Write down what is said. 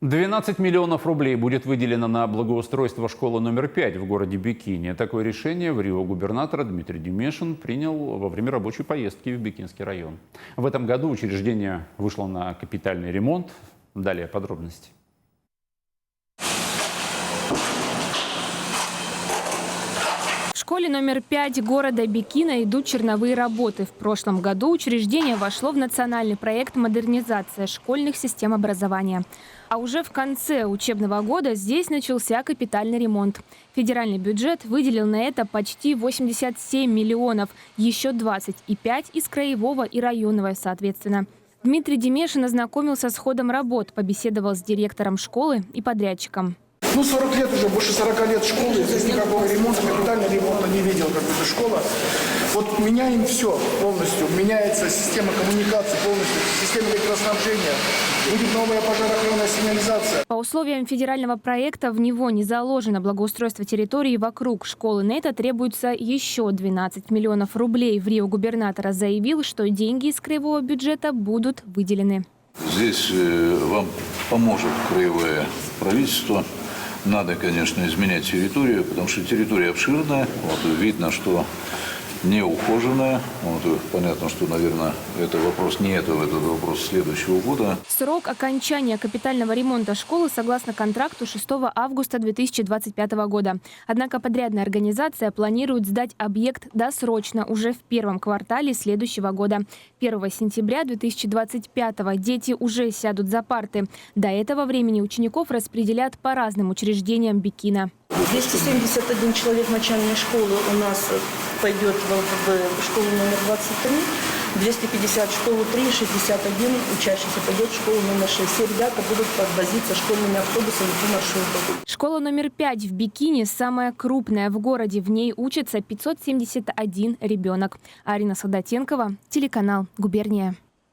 12 миллионов рублей будет выделено на благоустройство школы номер 5 в городе Бикине. Такое решение в Рио губернатора Дмитрий Демешин принял во время рабочей поездки в Бикинский район. В этом году учреждение вышло на капитальный ремонт. Далее подробности. В школе номер 5 города Бикина идут черновые работы. В прошлом году учреждение вошло в национальный проект «Модернизация школьных систем образования». А уже в конце учебного года здесь начался капитальный ремонт. Федеральный бюджет выделил на это почти 87 миллионов, еще 25 из краевого и районного соответственно. Дмитрий Демешин ознакомился с ходом работ, побеседовал с директором школы и подрядчиком. 40 лет уже, больше 40 лет школы, здесь никакого ремонта, капитального ремонта не видел, как эта школа. Вот меняем все полностью, меняется система коммуникации полностью, система электроснабжения, будет новая пожароохранная сигнализация. По условиям федерального проекта в него не заложено благоустройство территории вокруг школы. На это требуется еще 12 миллионов рублей. В Рио губернатора заявил, что деньги из краевого бюджета будут выделены. Здесь вам поможет краевое правительство. Надо, конечно, изменять территорию, потому что территория обширная. Видно, что не ухоженная. Понятно, что, наверное, это вопрос не этого, это вопрос следующего года. Срок окончания капитального ремонта школы согласно контракту 6 августа 2025 года. Однако подрядная организация планирует сдать объект досрочно уже в первом квартале следующего года. 1 сентября 2025 дети уже сядут за парты. До этого времени учеников распределят по разным учреждениям Бикина. 271 человек начальной школы у нас пойдет в школу номер 23, 250 в школу 3, 61 учащихся пойдет в школу номер 6. Все ребята будут подвозиться школьными автобусами по маршруту. Школа номер 5 в Бикине самая крупная в городе. В ней учатся 571 ребенок. Арина Солдатенкова, телеканал «Губерния».